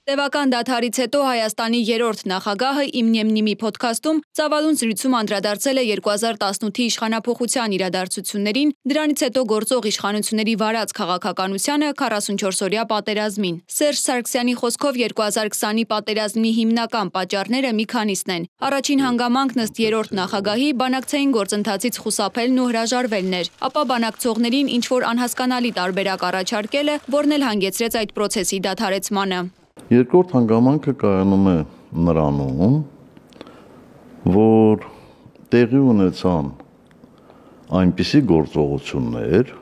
Տևական դադարից հետո Հայաստանի երրորդ նախագահը «Իմ Նյեմնիմի» փոդքասթում ծավալուն զրույցում անդրադարձել է 2018-ի իշխանափոխության իրադարձություններին, դրանից հետո գործող իշխանությունների վարած քաղաքականությանը, 44-օրյա պատերազմին։ Սերժ Սարգսյանի խոսքով 2020-ի պատերազմի հիմնական պատճառները մի քանիսն են։ Առաջին հանգամանքն ըստ երրորդ նախագահի բանակցային գործընթացից խուսափելն ու հրաժարվելն էր, ապա բանակցողներին ինչ-որ անհասկանալի տարբերակ առաջարկելը, որն էլ հանգեցրեց այդ պրոցեսի դադարեցմանը։ Երկրորդ հանգամանքը կայանում է նրանում, որ տեղի ունեցան այնպիսի գործողություններ,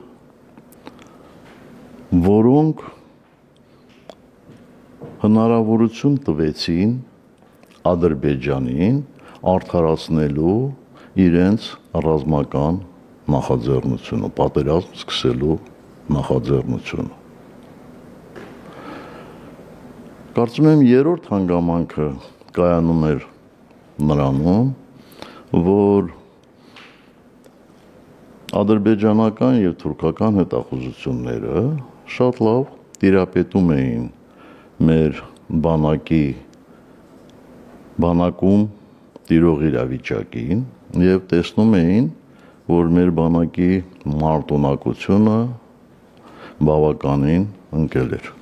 որոնք հնարավորություն տվեցին Ադրբեջանին արդարացնելու իրենց ռազմական նախաձեռնությունը, պատերազմ սկսելու նախաձեռնությունը։ Կարծում եմ երրորդ հանգամանքը կայանում էր նրանում, որ ադրբեջանական եւ թուրքական հետախուզությունները շատ լավ տիրապետում էին մեր բանակում տիրող իրավիճակին եւ տեսնում էին, որ մեր բանակի մարտունակությունը բավականին ընկել էր։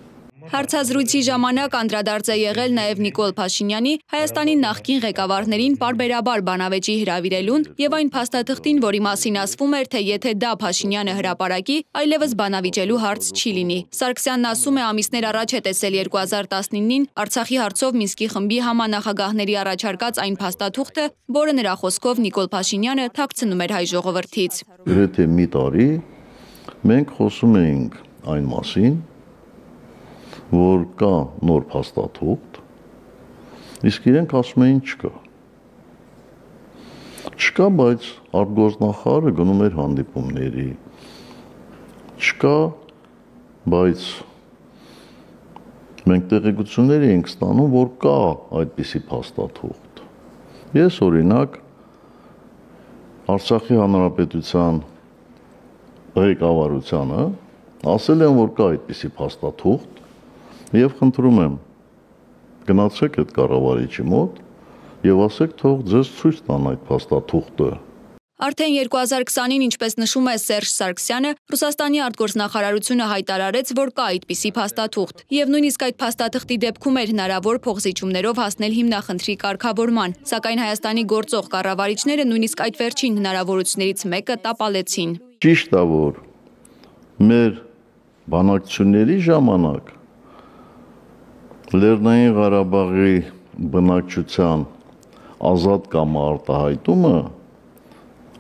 Հարցազրույցի ժամանակ անդրադարձ է եղել նաև Նիկոլ Փաշինյանի Հայաստանի նախկին ղեկավարներին պարբերաբար բանավեճի հրավիրելուն եւ այն փաստաթղթին, որի մասին ասվում էր, թե եթե դա Փաշինյանը հրապարակի, այլևս բանավիճելու հարց չի լինի։ Սարգսյանն ասում է, ամիսներ առաջ է տեսել 2019-ին Արցախի հարցով Մինսկի խմբի համանախագահների առաջարկած այն փաստաթուղթը, որը նրա խոսքով Նիկոլ Փաշինյանը թաքցնում էր հայ ժողովրդից։ Գրեթե մի տարի մենք խոսում էինք այն մասին, որ կա նոր փաստաթուղթ, իսկ իրենք ասում էին չկա։ Չկա, բայց արտգործնախարարը գնում էր հանդիպումների։ Չկա, բայց մենք տեղեկություններ էինք ստանում, որ կա այդպիսի փաստաթուղթ։ Ես օրինակ Արցախի հանրապետության ղեկավարությանը ասել եմ, որ կա այդպիսի փաստաթուղթ եւ խնդրում եմ գնացեք այդ կառավարիչի մոտ եւ ասեք թող ձեզ ցույց տան այդ փաստաթուղթը։ Արդեն 2020-ին, ինչպես նշում է Սերժ Սարգսյանը, Ռուսաստանի արտգործնախարարությունը հայտարարեց, որ կա այդպիսի փաստաթուղթ, եւ նույնիսկ այդ փաստաթղթի դեպքում էր հնարավոր փոխզիջումներով հասնել հիմնախնդրի կարգավորման, սակայն Հայաստանի գործող կառավարիչները նույնիսկ այդ վերջին հնարավորություններից մեկը տապալեցին։ Ճիշտ է, որ մեր բանակցությունների ժամանակ Լեռնային Ղարաբաղի բնակչության ազատ կամ արտահայտումը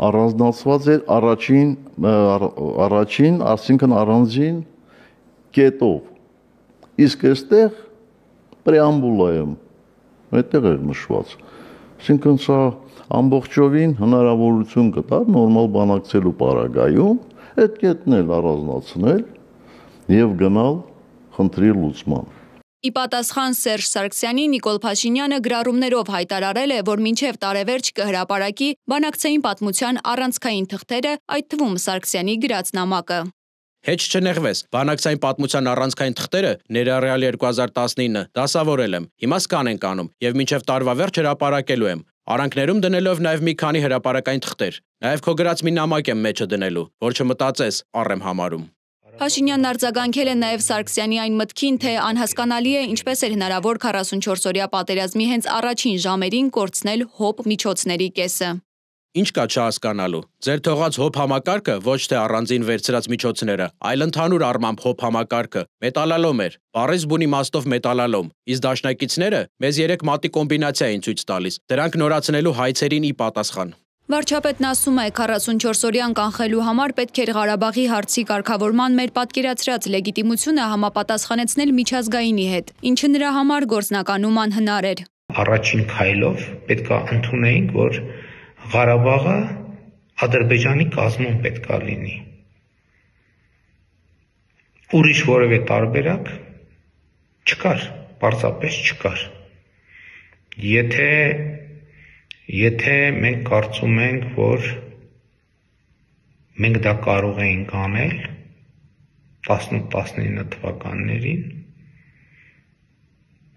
առանձնացված էր առաջին, այսինքն առանձին կետով, իսկ այստեղ պրեամբուլայում այդտեղ էր նշված, այսինքն սա ամբողջովին հնարավորություն կտար նորմալ բանակցելու պարագայում այդ կետն էլ առանձնացնել եւ գնալ խնդրի լուծման։ Ի պատասխան Սերժ Սարգսյանի, Նիկոլ Փաշինյանը գրառումներով հայտարարել է, որ մինչև տարեվերջ կհրապարակի բանակցային պատմության առանցքային թղթերը, այդ թվում Սարգսյանի գրած նամակը։ Հետ չնեղվես, բանակցային պատմության առանցքային թղթերը ներառյալ 2019 դասավորել եմ, հիմա սկան ենք անում եւ մինչև տարվա վերջ հրապարակելու եմ, արանքներում դնելով նաեւ մի քանի հրապարակային թղթեր, նաեւ քո գրած մի նամակ եմ մեջը դնելու, որ չմտածես առ եմ համարում։ Փաշինյանն արձագանքել է նաև Սարգսյանի այն մտքին, թե անհասկանալի է ինչպես էր հնարավոր 44-օրյա պատերազմի հենց առաջին ժամերին կորցնել ՀՕՊ միջոցների կեսը։ Ինչ կա չհասկանալու։ Ձեր թողած ՀՕՊ համակարգը ոչ թե առանձին վերցրած միջոցները, այլ ընդհանուր առմամբ ՀՕՊ համակարգը մետալալոմ էր, բառից բուն իմաստով մետալալոմ, իսկ դաշնակիցները մեզ 3 մատի կոմբինացիա էին ցույց տալիս, դրանք նորացնելու հայցերին ի պատասխան։ Վարչապետն ասում է, 44-օրյան կանխելու համար պետք էր Ղարաբաղի հարցի կարգավորման մեր պատկերացրած լեգիտիմությունը համապատասխանեցնել միջազգայինի հետ, ինչը նրա համար գործնականում անհնար էր։ Առաջին քայլով պետք է ընդունեինք, որ Ղարաբաղը Ադրբեջանի կազմում պետք է լինի։ Ուրիշ որևէ տարբերակ չկար, պարզապես չկար։ Եթե մենք կարծում ենք, որ մենք դա կարող էինք անել 18-19 թվականներին,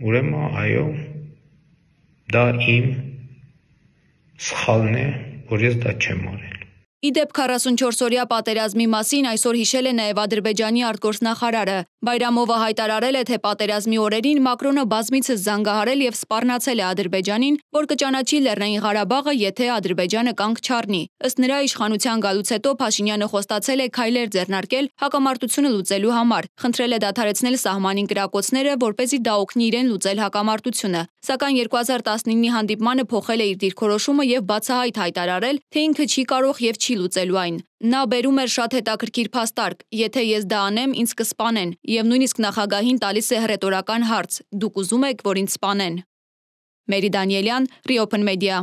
ուրեմն այո, դա իմ սխալն է, որ ես դա չեմ արել։ Իդեպ 44-օրյա պատերազմի մասին այսօր հիշել է նաև Ադրբեջանի արտգործնախարարը։ Բայրամովը հայտարարել է, թե պատերազմի օրերին Մակրոնը բազմիցս զանգահարել եւ սպառնացել է Ադրբեջանին, որ կճանաչի Լեռնային Ղարաբաղը, եթե Ադրբեջանը կանգ չառնի։ Ըստ նրա, իշխանության գալուց հետո Փաշինյանը խոստացել է քայլեր ձեռնարկել հակամարտությունը լուծելու համար, խնդրել է դադարեցնել սահմանին կրակոցները, որպեսզի դա օգնի իրեն լուծել հակամարտությունը։ Սակայն 2019-ի հանդիպմանը փոխել է իր դիրքորոշումը եւ բացահայտ հայտարարել, թե ինքը չի կարող եւ չի լուծելու այն։ Նա բերում էր շատ հետաքրքիր փաստարկ. եթե ես դա անեմ, ինձ կսպանեն, եւ նույնիսկ նախագահին տալիս է հռետորական հարց. դուք ուզում եք, որ ինձ սպանեն։ Մերի Դանիելյան, Reopen Media։